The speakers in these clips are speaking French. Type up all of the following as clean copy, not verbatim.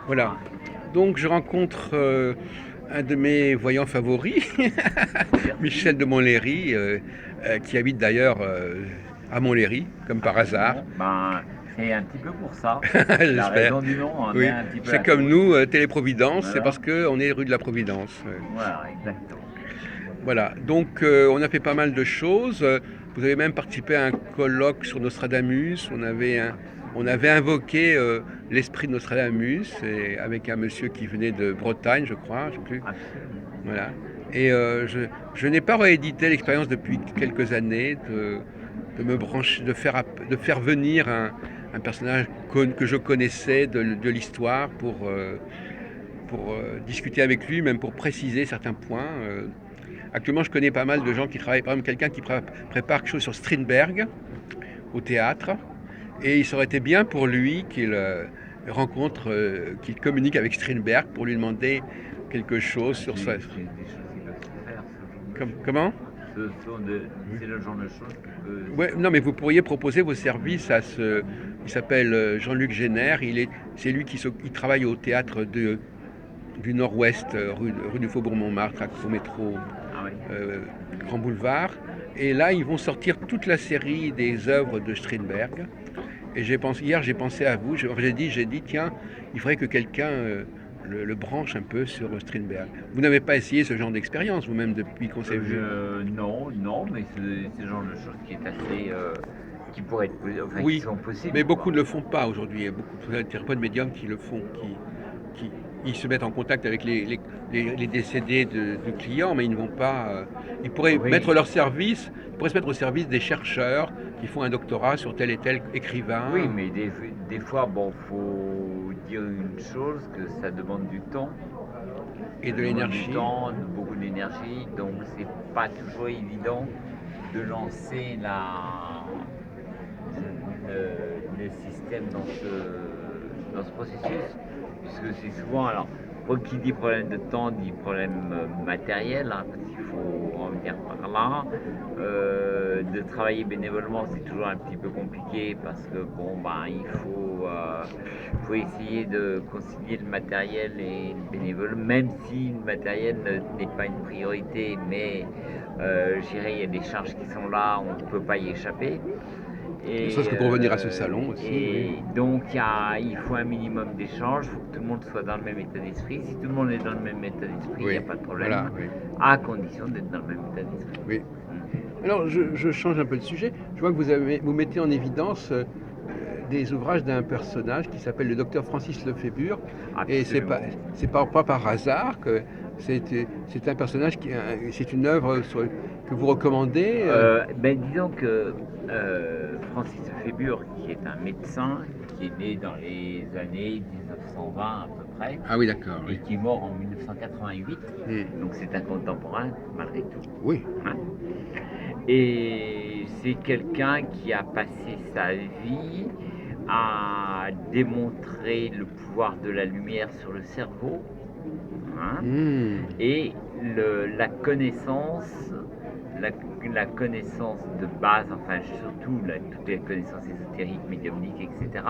Voilà. Donc je rencontre un de mes voyants favoris, Michel de Montlhéry, qui habite d'ailleurs à Montlhéry, comme par hasard. Bon, ben, c'est un petit peu pour ça. La J'espère. raison du nom en est Oui, un petit peu c'est la comme cause. nous, Téléprovidence, c'est parce Voilà. qu'on est rue de la Providence. Voilà, exactement. Voilà, donc on a fait pas mal de choses. Vous avez même participé à un colloque sur Nostradamus. On avait invoqué l'esprit de Nostradamus avec un monsieur qui venait de Bretagne, je crois, je sais plus. Absolument. Voilà. Et je n'ai pas réédité l'expérience depuis quelques années de me brancher, de faire venir un personnage que je connaissais de l'histoire pour discuter avec lui, même pour préciser certains points. Actuellement, je connais pas mal de gens qui travaillent, par exemple quelqu'un qui prépare quelque chose sur Strindberg au théâtre, et il aurait été bien pour lui qu'il rencontre, qu'il communique avec Strindberg pour lui demander quelque chose Ah, sur ça. c'est des choses qui peuvent se faire, ce genre de choses. Comment? C'est le genre de choses qui peut Ouais, se non, mais vous pourriez proposer vos services à ce. Il s'appelle Jean-Luc Génère. C'est lui il travaille au théâtre du Nord-Ouest, rue du Faubourg Montmartre, au métro Ah oui. euh, Grand Boulevard. Et là, ils vont sortir toute la série des œuvres de Strindberg. Et hier, j'ai pensé à vous. J'ai dit, tiens, il faudrait que quelqu'un le branche un peu sur Strindberg. Vous n'avez pas essayé ce genre d'expérience vous-même depuis qu'on s'est vu? Non, non, mais c'est le genre de choses qui est assez, qui pourrait être, enfin, qui Oui, sont possibles, mais beaucoup quoi. ne le font pas aujourd'hui. Il y a beaucoup de thérapeutes médiums qui le font, qui ils se mettent en contact avec les décédés de clients, mais ils ne vont pas. Ils pourraient mettre Oui, leur service, ils pourraient se mettre au service des chercheurs qui font un doctorat sur tel et tel oui, écrivain mais des fois, bon, faut dire une chose, que ça demande du temps. et Ça de demande du l'énergie. temps, beaucoup d'énergie, donc c'est pas toujours évident de lancer le système dans ce processus, puisque c'est souvent, alors, qui dit problème de temps dit problème matériel, hein, parce qu'il faut en venir par là. De travailler bénévolement, c'est toujours un petit peu compliqué parce que bon, ben, faut essayer de concilier le matériel et le bénévole, même si le matériel n'est pas une priorité, mais je dirais il y a des charges qui sont là, on ne peut pas y échapper. Ne serait-ce que pour venir à ce salon aussi, oui. Et donc il faut un minimum d'échanges, il faut que tout le monde soit dans le même état d'esprit. Si tout le monde est dans le même état d'esprit, il n'y Oui, a pas de voilà, problème, oui. à condition d'être dans le même état d'esprit. Oui. Alors, je change un peu de sujet. Je vois que vous mettez en évidence des ouvrages d'un personnage qui s'appelle le docteur Francis Lefébure. Et Absolument. c'est pas par hasard que c'est un personnage c'est une œuvre que vous recommandez. Ben, disons que Francis Fébure, qui est un médecin, qui est né dans les années 1920 à peu près, Ah oui, d'accord, et oui. qui est mort en 1988, Hmm. donc c'est un contemporain malgré tout. Oui, Hein. Et c'est quelqu'un qui a passé sa vie à démontrer le pouvoir de la lumière sur le cerveau, hein, hmm. et la connaissance, la, la connaissance de base, enfin surtout toutes les connaissances ésotériques, médiumniques, etc.,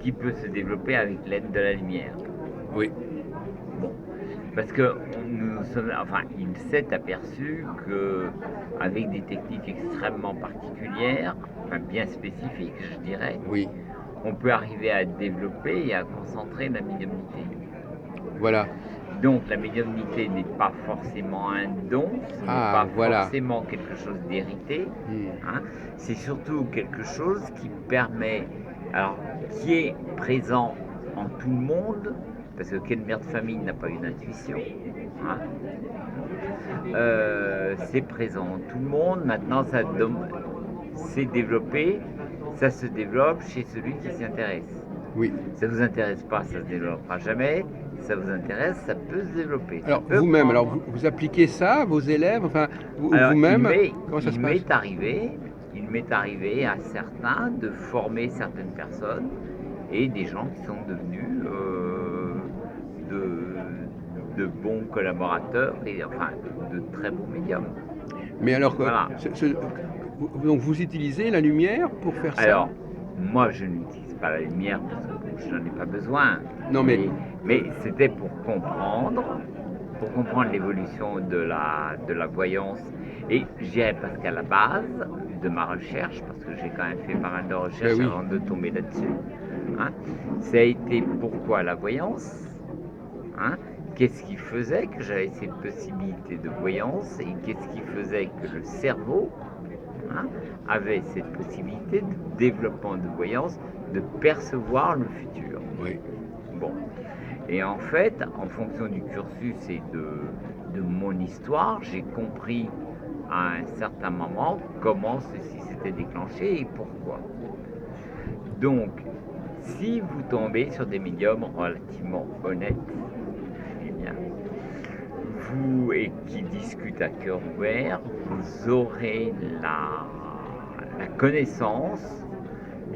qui peut se développer avec l'aide de la lumière. Oui, Bon, parce que enfin, il s'est aperçu que avec des techniques extrêmement particulières, enfin bien spécifiques, je dirais, oui, on peut arriver à développer et à concentrer la médiumnité. voilà. Donc la médiumnité n'est pas forcément un don, ce n'est Ah, pas voilà. forcément quelque chose d'hérité, Hmm. hein, c'est surtout quelque chose qui permet, alors qui est présent en tout le monde, parce que quelle mère de famille n'a pas une intuition, hein. C'est présent en tout le monde, maintenant c'est développé, ça se développe chez celui qui s'y intéresse. Oui. Ça ne vous intéresse pas, ça ne se développera jamais. Si ça vous intéresse, ça peut se développer. Ça Alors peut vous-même, alors prendre. vous appliquez ça à vos élèves, enfin Alors, vous-même, comment ça se passe? il m'est arrivé à certains de former certaines personnes et des gens qui sont devenus de bons collaborateurs et enfin de très bons médiums. Mais alors, Voilà. donc vous utilisez la lumière pour faire ça? Alors, moi, je n'utilise pas la lumière parce que bon, je n'en ai pas besoin. Non, mais Mais c'était pour comprendre l'évolution de la voyance. Et je dirais parce qu'à la base de ma recherche, parce que j'ai quand même fait pas mal de recherches oui. avant de tomber là-dessus, hein, ça a été pourquoi la voyance, hein, qu'est-ce qui faisait que j'avais cette possibilité de voyance et qu'est-ce qui faisait que le cerveau, hein, avait cette possibilité de développement de voyance, de percevoir le futur. Oui. Bon. Et en fait, en fonction du cursus et de mon histoire, j'ai compris à un certain moment comment ceci s'était déclenché et pourquoi. Donc, si vous tombez sur des médiums relativement honnêtes, eh bien, et qui discutent à cœur ouvert, vous aurez la connaissance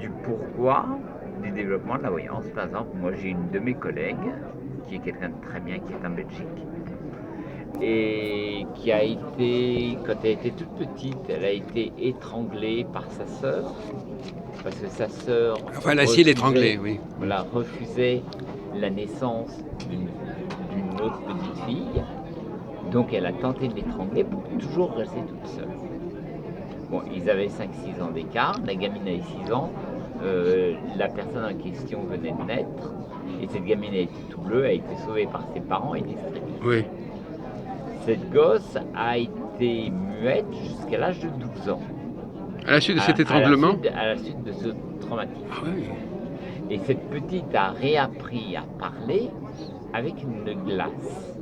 du pourquoi du développement de la voyance. Par exemple, moi j'ai une de mes collègues qui est quelqu'un de très bien, qui est en Belgique et qui a été, quand elle était toute petite, elle a été étranglée par sa sœur parce que sa sœur Enfin, la scie l'étranglait, oui. Voilà, refusait la naissance d'une autre petite fille. Donc elle a tenté de l'étrangler pour toujours rester toute seule. Bon, ils avaient 5-6 ans d'écart, la gamine avait 6 ans, la personne en question venait de naître, et cette gamine était tout bleue, a été sauvée par ses parents et distribuée. Oui. Cette gosse a été muette jusqu'à l'âge de 12 ans. À la suite de cet étranglement? À la suite de ce traumatisme. Ah oui. Et cette petite a réappris à parler avec une glace.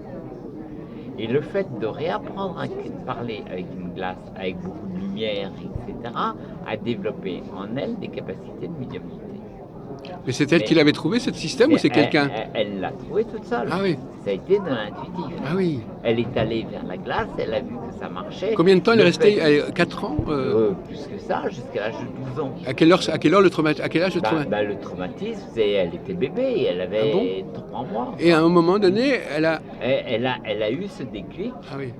Et le fait de réapprendre à parler avec une glace, avec beaucoup de lumière, etc., a développé en elle des capacités de médiumnité. Mais c'est elle qui l'avait trouvé, ce système, ou c'est quelqu'un? Elle l'a trouvé toute seule. Ah oui. Ça a été de l'intuitif. Ah oui. Elle est allée vers la glace, elle a vu que ça marchait. Combien de temps elle est restée? 4 ans Plus que ça, jusqu'à l'âge de 12 ans. À quelle heure le traumatisme? À quel âge le traumatisme? Le traumatisme, elle était bébé, elle avait 3 mois. Et à un moment donné, elle a... Elle a eu ce déclic. Ah oui.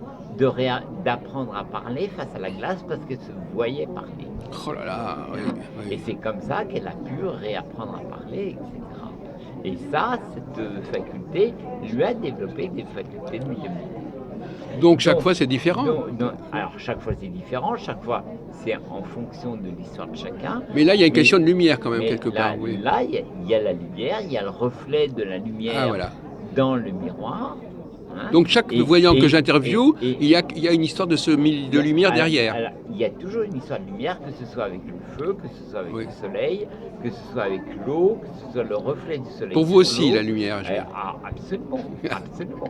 D'apprendre à parler face à la glace parce qu'elle se voyait parler. Oh là là, oui, oui. Et c'est comme ça qu'elle a pu réapprendre à parler, etc. Et ça, cette faculté lui a développé des facultés de médiumnité. Donc chaque fois c'est différent. Alors chaque fois c'est différent, chaque fois c'est en fonction de l'histoire de chacun. Mais là il y a une question de lumière quand même quelque part. Oui. Là il y a la lumière, il y a le reflet de la lumière dans le miroir. Hein? Donc chaque voyant que j'interviewe, il y a une histoire de lumière derrière. Alors, il y a toujours une histoire de lumière, que ce soit avec le feu, que ce soit avec le soleil, que ce soit avec l'eau, que ce soit le reflet du soleil. Pour vous aussi, la lumière. Absolument, absolument.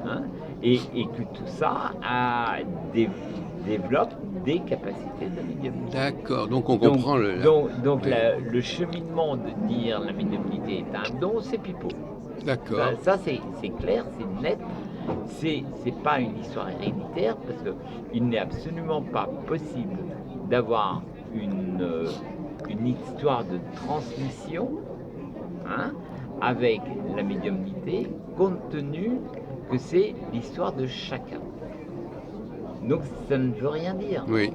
Hein? Et que tout ça développe des capacités de médiumnité. D'accord, donc on comprend le cheminement de dire la médiumnité est un don, c'est pipeau. D'accord. Ça c'est clair, c'est net. C'est pas une histoire héréditaire parce qu'il n'est absolument pas possible d'avoir une histoire de transmission, hein, avec la médiumnité, compte tenu que c'est l'histoire de chacun. Donc ça ne veut rien dire. Oui.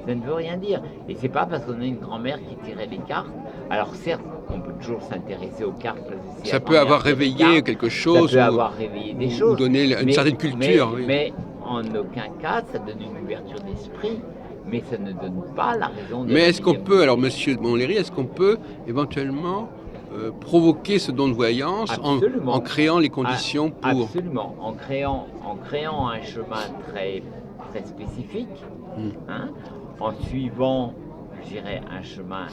Ça ne veut rien dire. Et c'est pas parce qu'on a une grand-mère qui tirait les cartes. Alors certes, on peut toujours s'intéresser aux cartes. Ça peut avoir réveillé quelque chose. Ça peut avoir réveillé des choses. Ou donné une certaine culture. Mais en aucun cas, ça donne une ouverture d'esprit. Mais ça ne donne pas la raison de... Mais est-ce qu'on peut, alors monsieur Montlhéry, est-ce qu'on peut éventuellement provoquer ce don de voyance en créant les conditions pour... Absolument, en créant un chemin très, très spécifique, hein, en suivant, je dirais, un chemin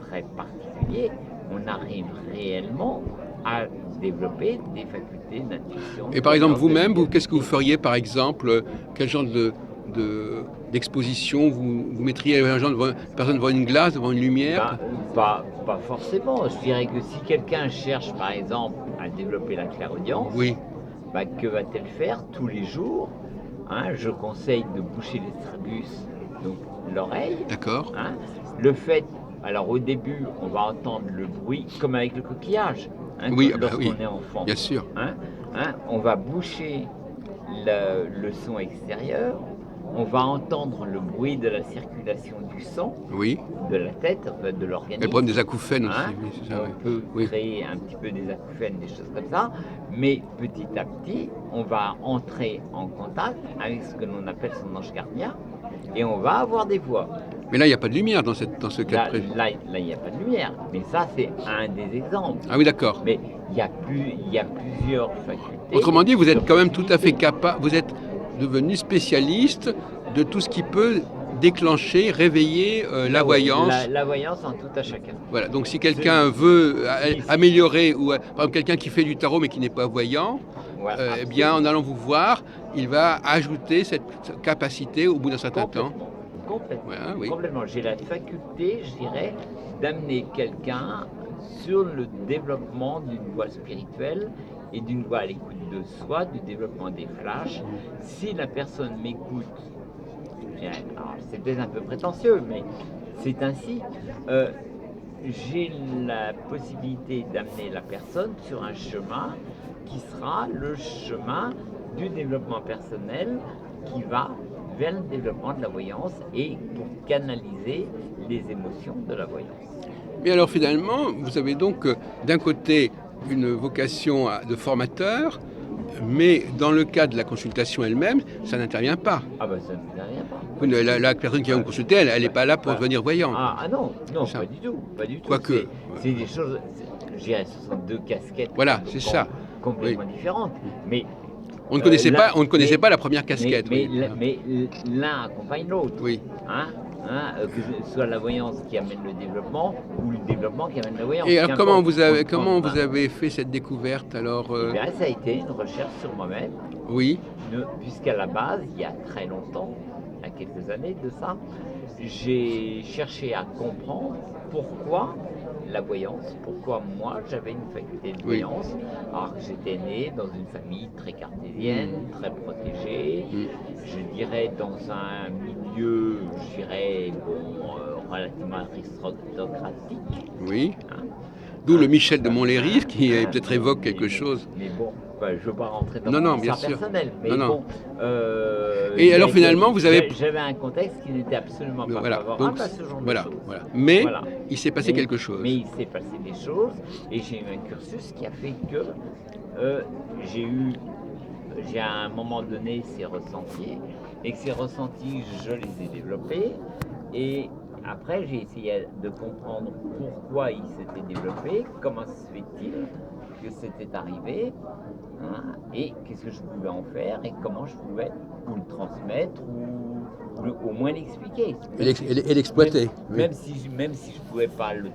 très particulier, on arrive réellement à développer des facultés d'intuition. Et par exemple, vous-même, qu'est-ce que vous feriez, par exemple, quel genre d'exposition vous mettriez un genre de personne devant une glace, devant une lumière? Pas forcément. Je dirais que si quelqu'un cherche, par exemple, à développer la clairaudience, que va-t-elle faire tous les jours? Hein, je conseille de boucher l'estragus, donc l'oreille. D'accord. Hein, le fait, alors au début, on va entendre le bruit comme avec le coquillage. Hein, lorsqu'on est enfant. Bien sûr. On va boucher le son extérieur on va entendre le bruit de la circulation du sang, Oui. de la tête, en fait, de Et le l'organisme. problème des acouphènes aussi, Hein, oui, c'est ça, oui. on peut Oui. créer un petit peu des acouphènes, des choses comme ça, mais petit à petit, on va entrer en contact avec ce que l'on appelle son ange gardien et on va avoir des voix. Mais là, il n'y a pas de lumière dans ce cas Là, précis. il n'y a pas de lumière, mais ça, c'est un des exemples. Ah oui, d'accord. Mais il y a plusieurs facultés. Autrement dit, vous êtes quand même tout à fait possibilités. capable, vous êtes devenu spécialiste de tout ce qui peut déclencher, réveiller la voyance. La voyance en tout à chacun. Voilà, donc si quelqu'un veut améliorer, ou par exemple quelqu'un qui fait du tarot mais qui n'est pas voyant, Voilà, eh bien en allant vous voir, il va ajouter cette capacité au bout d'un certain temps. Complètement. Voilà, oui. Complètement. J'ai la faculté, je dirais, d'amener quelqu'un sur le développement d'une voie spirituelle et d'une voie à l'écoute de soi, du développement des flashs. Si la personne m'écoute, alors c'est peut-être un peu prétentieux, mais c'est ainsi. J'ai la possibilité d'amener la personne sur un chemin qui sera le chemin du développement personnel qui va vers le développement de la voyance et pour canaliser les émotions de la voyance. Mais alors finalement, vous avez donc d'un côté une vocation de formateur, mais dans le cas de la consultation elle-même, ça n'intervient pas. Ah ben ça ne vous rien pas. La personne qui va vous consulter, elle n'est pas là pour devenir voyante. Ah non, non, Ça. pas du tout, pas du tout. Quoique. C'est des choses, je dirais, ce sont deux casquettes. Voilà, c'est ça. Complètement différentes. Mais On ne connaissait, là, on ne connaissait pas la première casquette. Mais oui. l'un accompagne l'autre. Oui. Que ce soit la voyance qui amène le développement ou le développement qui amène la voyance. Et alors comment vous avez fait cette découverte alors Eh bien, ça a été une recherche sur moi-même. Oui. Puisqu'à la base, il y a très longtemps, il y a quelques années de ça, j'ai cherché à comprendre pourquoi la voyance, pourquoi moi j'avais une faculté de voyance, alors que j'étais né dans une famille très cartésienne, très protégée, je dirais dans un milieu, je dirais, relativement aristocratique. Oui. D'où le Michel de Montlhéry, qui peut-être évoque quelque chose. Mais bon, je ne veux pas rentrer dans mon histoire personnelle, mais bon. Et alors finalement, vous avez... J'avais un contexte qui n'était absolument pas favorable à ce genre de choses. Voilà. Mais il s'est passé quelque chose. Mais il s'est passé des choses, et j'ai eu un cursus qui a fait que j'ai à un moment donné ces ressentis, et que ces ressentis, je les ai développés, et après, j'ai essayé de comprendre pourquoi il s'était développé, comment se fait-il que c'était arrivé, et qu'est-ce que je pouvais en faire, et comment je pouvais ou le transmettre, ou au moins l'expliquer. Et l'exploiter. Même si je ne pouvais pas le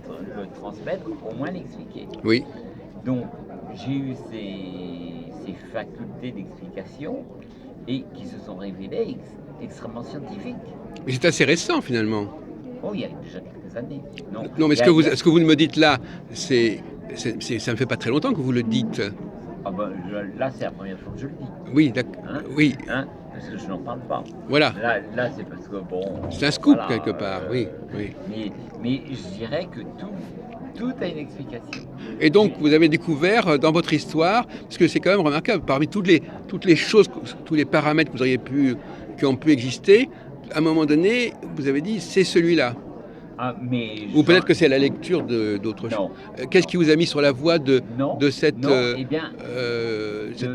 transmettre, au moins l'expliquer. Oui. Donc, j'ai eu ces facultés d'explication, et qui se sont révélées extrêmement scientifiques. Mais c'est assez récent finalement. Oh, il y a déjà quelques années. Non, mais ce que vous me dites là, ça ne fait pas très longtemps que vous le dites. Ah ben, là, c'est la première fois que je le dis. Oui, d'accord. Oui. Parce que je n'en parle pas. Voilà. Là, c'est parce que bon. C'est un scoop quelque part, oui. Mais je dirais que tout a une explication. Et donc, vous avez découvert dans votre histoire, parce que c'est quand même remarquable, parmi toutes les choses, tous les paramètres qui ont pu exister, à un moment donné, vous avez dit c'est celui-là. Ou peut-être que c'est la lecture d'autres choses. Qu'est-ce qui vous a mis sur la voie de cet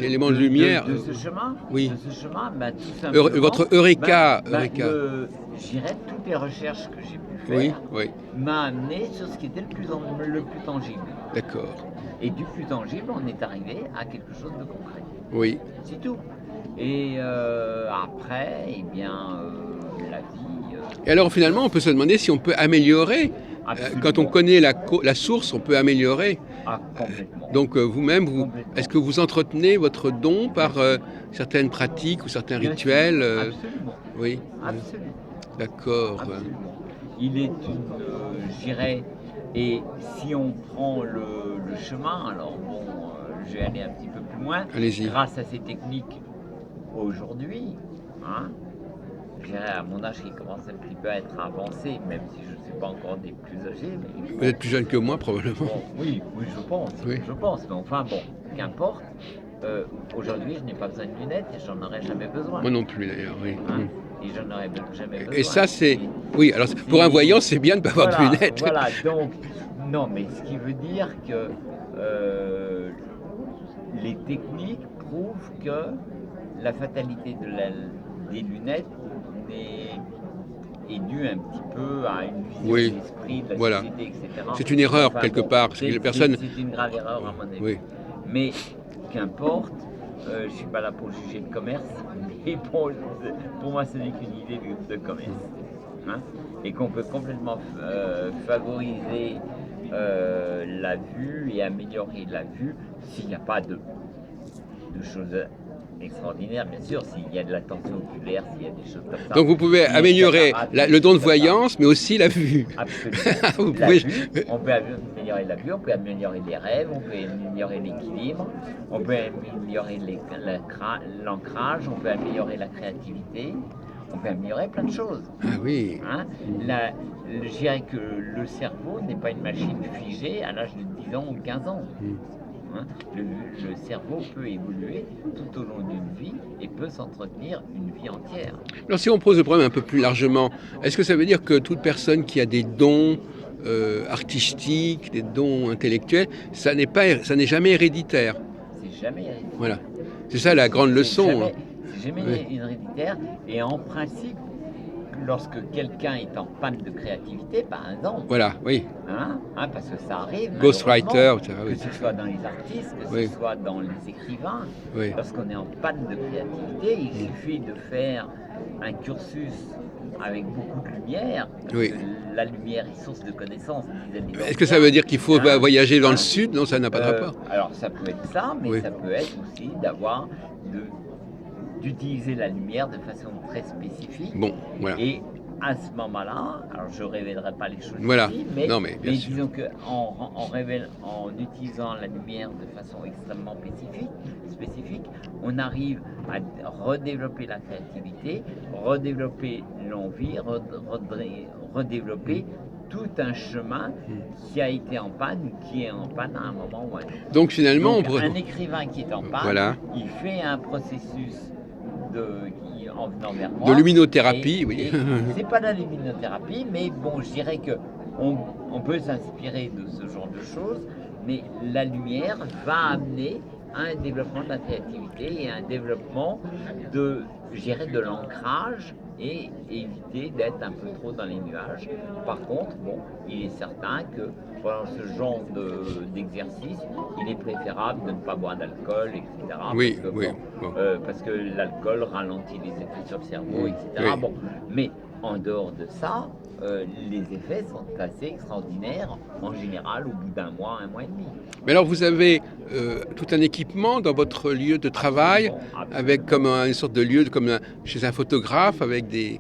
élément de lumière de ce chemin? Oui. De ce chemin, tout simplement. Votre Eureka. J'irais toutes les recherches que j'ai pu faire m'a amené sur ce qui était le plus tangible. D'accord. Et du plus tangible, on est arrivé à quelque chose de concret. Oui. C'est tout. Et après, eh bien, la vie... Et alors finalement, on peut se demander si on peut améliorer. Quand on connaît la source, on peut améliorer. Complètement. Donc vous-même, est-ce que vous entretenez votre don par certaines pratiques ou certains rituels Absolument. Oui. Absolument. D'accord. Absolument. Il est je dirais, et si on prend le chemin, alors bon, je vais aller un petit peu plus loin. Allez-y. Grâce à ces techniques, aujourd'hui, je dirais à mon âge qui commence un petit peu à être avancé, même si je ne suis pas encore des plus âgés. Mais vous êtes plus jeune que moi, probablement. Bon, oui, je pense. Mais enfin bon, qu'importe. Aujourd'hui, je n'ai pas besoin de lunettes et j'en aurais jamais besoin. Moi non plus, d'ailleurs, oui. et j'en aurais jamais besoin. Et ça, c'est... Et Oui, alors pour un voyant, c'est bien de ne pas avoir de voilà, lunettes. voilà, donc, non, mais ce qui veut dire que les techniques prouvent que la fatalité des lunettes est due un petit peu à une vision Oui, de l'esprit, de la voilà. société, etc. C'est une erreur Enfin quelque bon, part, parce que les personnes... c'est une grave erreur à mon avis. Oui. Mais qu'importe, je ne suis pas là pour juger le commerce, et pour moi ce n'est qu'une idée de commerce. Hein, et qu'on peut complètement favoriser la vue et améliorer la vue s'il n'y a pas de choses extraordinaires, bien sûr, s'il y a de la tension oculaire, s'il y a des choses comme ça. Donc vous pouvez Si les améliorer cataractes, le don de comme ça. voyance, mais aussi la vue. Absolument. Vous La pouvez... vue, on peut améliorer la vue, on peut améliorer les rêves, on peut améliorer l'équilibre, on peut améliorer l'ancrage, on peut améliorer la créativité, on peut améliorer plein de choses. Ah oui. Hein, je dirais que le cerveau n'est pas une machine figée à l'âge de 10 ans ou 15 ans. Hein, le cerveau peut évoluer tout au long d'une vie et peut s'entretenir une vie entière. Alors si on pose le problème un peu plus largement, est-ce que ça veut dire que toute personne qui a des dons artistiques, des dons intellectuels, ça n'est jamais héréditaire? C'est jamais héréditaire. Voilà. C'est ça la grande leçon. C'est jamais héréditaire, et en principe, lorsque quelqu'un est en panne de créativité, par exemple, Voilà, oui. Hein, parce que ça arrive, Ghostwriter, que ce soit dans les artistes, que ce soit dans les écrivains, lorsqu'on est en panne de créativité, il suffit de faire un cursus avec beaucoup de lumière, parce que la lumière est source de connaissances. Est-ce que ça veut dire qu'il faut voyager dans le sud? Non, ça n'a pas de rapport. Alors ça peut être ça, mais ça peut être aussi d'utiliser la lumière de façon très spécifique. Bon, voilà. Et à ce moment-là, alors je ne révélerai pas les choses ici, mais disons qu'en utilisant la lumière de façon extrêmement spécifique, on arrive à redévelopper la créativité, redévelopper l'envie, redévelopper tout un chemin qui a été en panne ou qui est en panne à un moment ou à un autre. Donc finalement, un écrivain qui est en panne, il fait un processus en venant vers moi. De luminothérapie, oui. C'est pas la luminothérapie, mais bon, je dirais que on peut s'inspirer de ce genre de choses, mais la lumière va amener à un développement de la créativité et à un développement de l'ancrage et éviter d'être un peu trop dans les nuages. Par contre, bon, il est certain que pendant ce genre d'exercice, il est préférable de ne pas boire d'alcool, etc. Oui, parce que l'alcool ralentit les effets sur le cerveau, etc. Bon, mais en dehors de ça, les effets sont assez extraordinaires en général au bout d'un mois et demi. Mais alors vous avez tout un équipement dans votre lieu de travail, avec comme une sorte de lieu comme chez un photographe, avec des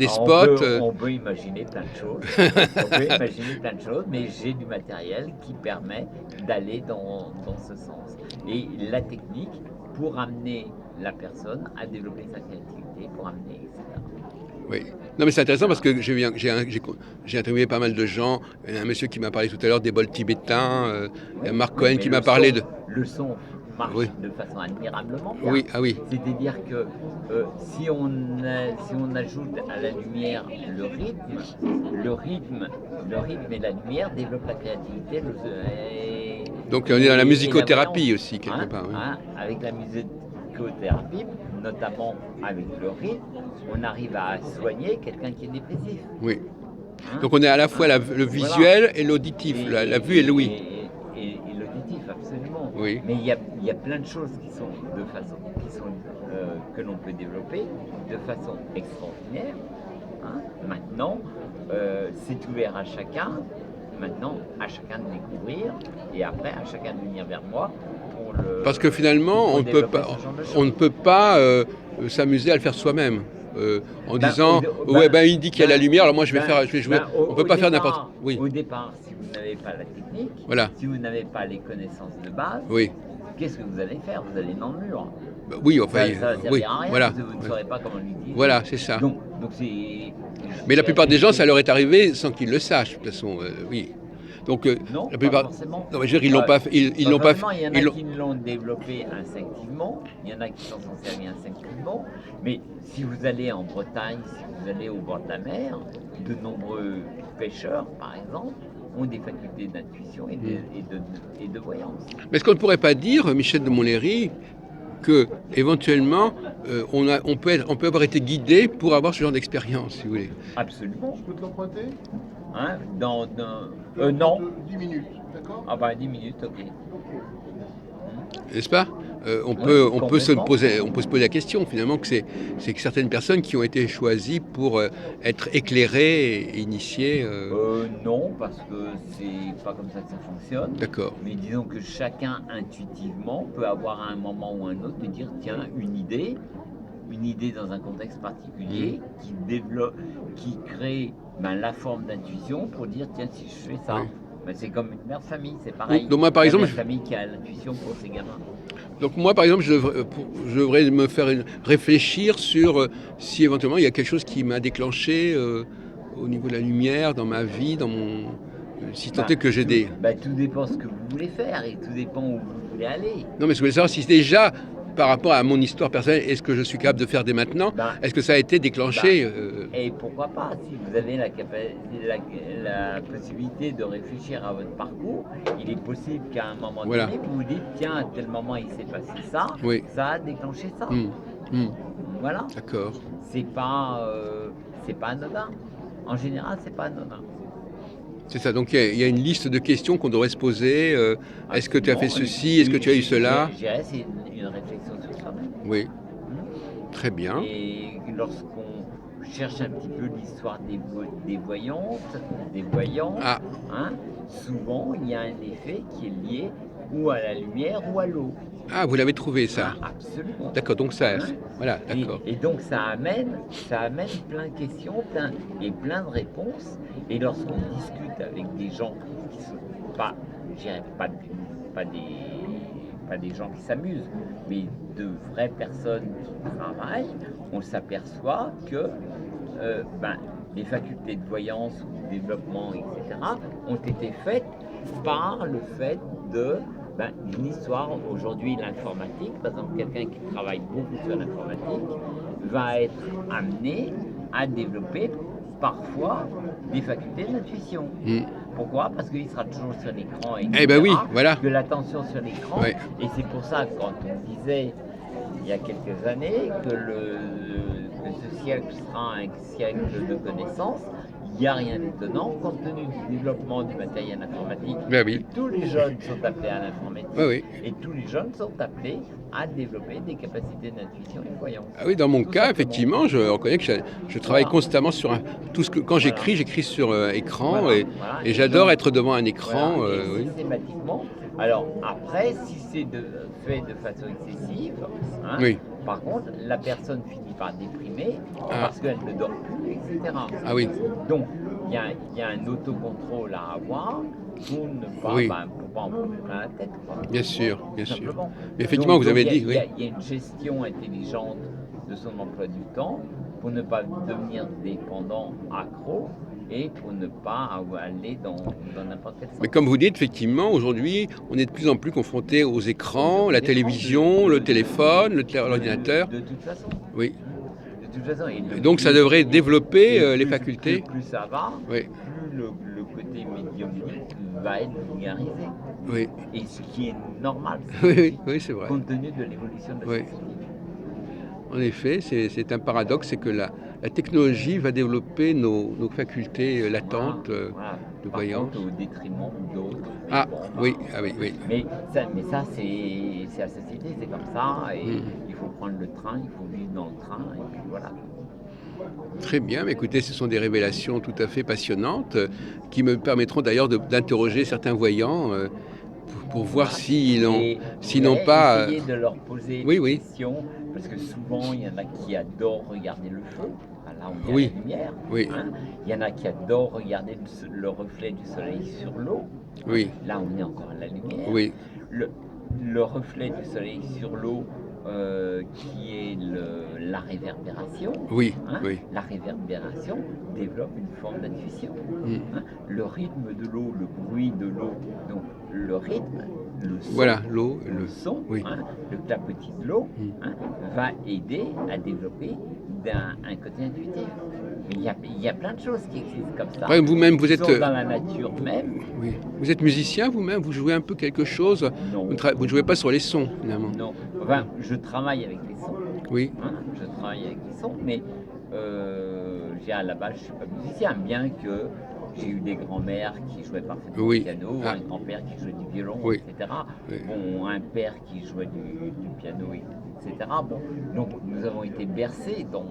spots. On peut imaginer plein de choses. Mais j'ai du matériel qui permet d'aller dans ce sens. Et la technique pour amener la personne à développer sa créativité, pour amener, etc. Oui. Non mais c'est intéressant parce que j'ai interviewé pas mal de gens. Il y a un monsieur qui m'a parlé tout à l'heure des bols tibétains. Il y a Marc Cohen qui m'a parlé de... Le son marche de façon admirablement bien. Oui, ah oui. C'est-à-dire que si on ajoute à la lumière le rythme et la lumière développent la créativité. Donc on est dans la musicothérapie aussi quelque part. Avec la musicothérapie, notamment avec le rythme, on arrive à soigner quelqu'un qui est dépressif. Oui. Donc on est à la fois le visuel et l'auditif, la vue et l'ouïe. Et l'auditif, absolument. Oui. Mais il y a plein de choses que l'on peut développer de façon extraordinaire. Maintenant, c'est ouvert à chacun. Maintenant, à chacun de découvrir, et après, à chacun de venir vers moi pour le... Parce que finalement, on ne peut pas s'amuser à le faire soi-même. En disant, il dit qu'il y a la lumière, alors moi je vais jouer. On ne peut pas faire n'importe quoi. Oui. Au départ, si vous n'avez pas la technique, si vous n'avez pas les connaissances de base, qu'est-ce que vous allez faire? Vous allez dans le mur. Oui, enfin, ça va servir à rien, voilà. Vous ne saurez pas comment l'utiliser. Voilà, c'est ça. Donc mais la plupart des gens, ça leur est arrivé sans qu'ils le sachent, de toute façon, oui. Donc, Non, la pas plupart. forcément. Non, mais je veux dire, ils l'ont pas fait. Ils Pas l'ont pas fait. forcément, il y en Ils a l'ont- qui l'ont développé instinctivement, il y en a qui s'en sont servis instinctivement, mais si vous allez en Bretagne, si vous allez au bord de la mer, de nombreux pêcheurs, par exemple, ont des facultés d'intuition et de voyance. Mais est-ce qu'on ne pourrait pas dire, Michel de Montlhéry, que éventuellement, on peut avoir été guidé pour avoir ce genre d'expérience, si vous voulez. Absolument. Je peux te l'emprunter? Hein, non. 10 minutes, d'accord? Ah bah 10 minutes, ok. N'est-ce pas? Oui, On complètement. peut se poser la question finalement que c'est que certaines personnes qui ont été choisies pour être éclairées et initiées. Non, parce que c'est pas comme ça que ça fonctionne. D'accord. Mais disons que chacun intuitivement peut avoir à un moment ou un autre de dire tiens, une idée dans un contexte particulier qui développe, qui crée la forme d'intuition pour dire tiens, si je fais ça. Oui. Ben, c'est comme une mère de famille, c'est pareil. Donc moi par La exemple, mère de famille qui a l'intuition pour ses gamins. je devrais me faire réfléchir sur si éventuellement il y a quelque chose qui m'a déclenché au niveau de la lumière dans ma vie, dans mon si tant est que j'ai des. Tout dépend ce que vous voulez faire et tout dépend où vous voulez aller. Non, mais je voulais savoir si déjà, par rapport à mon histoire personnelle, est-ce que je suis capable de faire dès maintenant? Ben, Est-ce que ça a été déclenché Et pourquoi pas, si vous avez la possibilité de réfléchir à votre parcours, il est possible qu'à un moment Voilà. donné, vous vous dites, tiens, à tel moment il s'est passé ça, Oui. ça a déclenché ça. Voilà. D'accord. C'est pas anodin. En général, c'est pas anodin. C'est ça. Donc il y a une liste de questions qu'on devrait se poser. Est-ce que tu as fait Absolument. ceci? Est-ce que tu as eu cela? Je dirais, c'est une réflexion sur soi-même. Oui. Très bien. Et lorsqu'on cherche un petit peu l'histoire des voyantes, des voyants, Ah. souvent il y a un effet qui est lié ou à la lumière ou à l'eau. Ah, vous l'avez trouvé ça. Absolument. D'accord. Donc ça. Voilà. D'accord. Et donc ça amène plein de questions, plein de réponses. Et lorsqu'on discute avec des gens qui sont pas, je dirais pas des gens qui s'amusent, mais de vraies personnes qui travaillent, on s'aperçoit que les facultés de voyance ou de développement, etc., ont été faites par le fait d'une histoire. Aujourd'hui, l'informatique, par exemple, quelqu'un qui travaille beaucoup sur l'informatique va être amené à développer parfois des facultés d'intuition. Pourquoi? Parce qu'il sera toujours sur l'écran, etc. Eh ben oui, voilà. De l'attention sur l'écran. Ouais. Et c'est pour ça que quand on disait il y a quelques années que ce siècle sera un siècle de connaissances, il n'y a rien d'étonnant compte tenu du développement du matériel informatique. Ben oui. Tous les jeunes sont appelés à l'informatique Oui. et tous les jeunes sont appelés à développer des capacités d'intuition et de voyance. Ah oui, dans mon Tout cas, simplement. effectivement, je reconnais que je travaille constamment sur tout ce que quand Voilà. j'écris sur écran Voilà. et j'adore donc, être devant un écran. voilà, et Oui. systématiquement. Alors après, si c'est fait de façon excessive, Oui. par contre, la personne finit par déprimer parce qu'elle ne dort plus, etc. Ah oui. Donc, il y a un autocontrôle à avoir pour ne pas, Oui. pour pas en prendre plein la tête. Quoi. Bien sûr, bien Tout sûr. simplement. Mais effectivement, vous avez dit. Il Oui. y a une gestion intelligente de son emploi du temps pour ne pas devenir dépendant, accro, et pour ne pas aller dans n'importe quel sens. Mais comme vous dites, effectivement, aujourd'hui, on est de plus en plus confronté aux écrans, la télévision, le téléphone, l'ordinateur. De toute façon. Oui. De toute façon. Et donc, ça devrait développer les facultés. Plus ça va, Oui. plus le côté médiumnique va être vulgarisé. Oui. Et ce qui est normal, Oui, c'est vrai. compte tenu de l'évolution de la Oui. société. En effet, c'est un paradoxe, c'est que la technologie va développer nos facultés latentes Voilà. de Par voyance. contre, au détriment d'autres. Ah, Bon, oui. Mais ça c'est la société, c'est comme ça. Et il faut prendre le train, il faut vivre dans le train, et puis voilà. Très bien, mais écoutez, ce sont des révélations tout à fait passionnantes qui me permettront d'ailleurs d'interroger certains voyants pour voir s'ils n'ont pas. Essayer de leur poser Oui, des oui. questions, parce que souvent il y en a qui adorent regarder le feu. Là, on est Oui. à la lumière. Oui. Il y en a qui adorent regarder le reflet du soleil sur l'eau. Oui, Là, on est encore à la lumière. oui, Le reflet du soleil sur l'eau qui est la réverbération. Oui, Hein. oui. La réverbération développe une forme d'intuition. Mm. Hein. Le rythme de l'eau, le bruit de l'eau, donc le rythme, le son, Voilà, l'eau, le son, oui. hein, le clapotis de l'eau, Mm. hein, va aider à développer un côté intuitif. Mais il y a plein de choses qui existent comme ça. Ouais, vous-même, vous qui êtes, sont dans la nature même. oui. Vous êtes musicien vous-même, vous jouez un peu quelque chose. Non. Vous ne jouez pas sur les sons, finalement. Non. Enfin, je travaille avec les sons. Oui, Hein, je travaille avec les sons, mais à la base, je ne suis pas musicien, bien que j'ai eu des grands-mères qui jouaient parfaitement Oui. du piano, Ah. un grand-père qui jouait du violon, Oui. etc. Oui. Bon, un père qui jouait du piano, etc. Bon, donc nous avons été bercés dans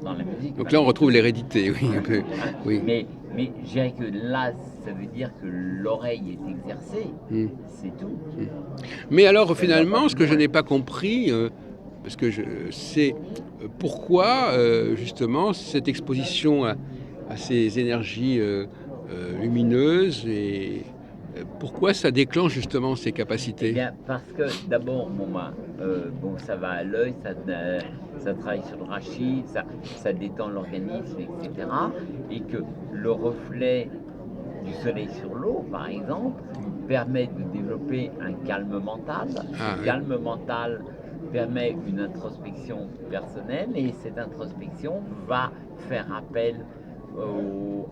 la musique. donc là on retrouve l'hérédité, oui, un peu. Hein, Oui. mais je dirais que là, ça veut dire que l'oreille est exercée, Mm. c'est tout. Mais alors finalement, ce que je n'ai pas compris, parce que c'est pourquoi justement cette exposition à ces énergies lumineuses et pourquoi ça déclenche justement ces Eh capacités. bien, parce que d'abord, bon, ça va à l'œil, ça travaille sur le rachis, ça détend l'organisme, etc. Et que le reflet du soleil sur l'eau, par exemple, permet de développer un calme mental. Ah, Ce oui. calme mental permet une introspection personnelle et cette introspection va faire appel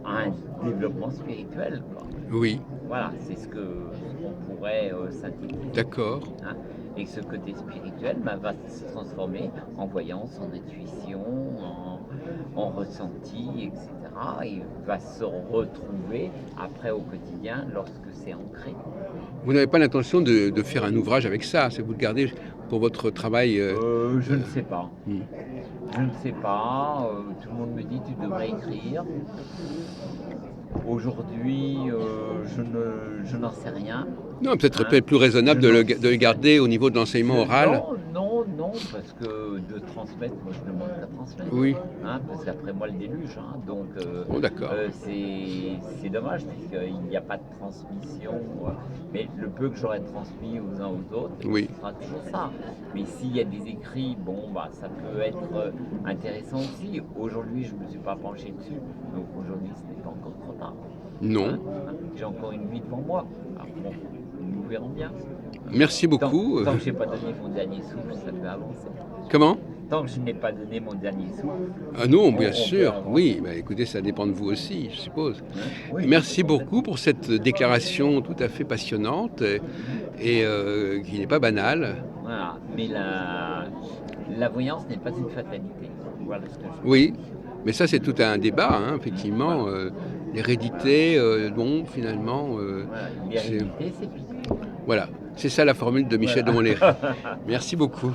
à un développement spirituel, quoi. Oui, Voilà, c'est ce qu'on pourrait synthétiser. d'accord. Hein. Et ce côté spirituel va se transformer en voyance, en intuition, en ressenti, etc. Et va se retrouver après au quotidien lorsque c'est ancré. Vous n'avez pas l'intention de faire un ouvrage avec ça, c'est vous le gardez pour votre travail. Je ne sais pas. Mm. Je ne sais pas. Tout le monde me dit tu devrais écrire. Aujourd'hui, je n'en sais rien. Non, peut-être Hein, plus raisonnable je de n'en le garder au niveau de l'enseignement oral. Non, parce que de transmettre, moi je demande qu'à transmettre. Oui. Hein, parce qu'après moi le déluge. Hein, donc Oh, d'accord. c'est dommage parce qu'il n'y a pas de transmission. Mais le peu que j'aurais transmis aux uns aux autres, Oui. ce sera toujours ça. Mais s'il y a des écrits, bon, ça peut être intéressant aussi. Aujourd'hui, je ne me suis pas penché dessus. Donc aujourd'hui, ce n'est pas encore trop tard. Non. Hein, j'ai encore une vie devant moi. Alors bon, nous verrons bien. Merci beaucoup. Tant que je n'ai pas donné mon dernier souffle, ça peut avancer. Comment? Tant que je n'ai pas donné mon dernier souffle. Ah non, on bien peut sûr, avancer. oui. Bah, écoutez, ça dépend de vous aussi, je suppose. Hein, oui. Merci beaucoup pour cette déclaration tout à fait passionnante et qui n'est pas banale. Voilà. Mais la voyance n'est pas une fatalité. Voilà ce que je Oui, mais ça c'est tout un débat, hein, effectivement. L'hérédité, non, finalement. Voilà. L'hérédité, c'est piqué. Voilà, c'est ça la formule de Michel de Montlhéry. Merci beaucoup.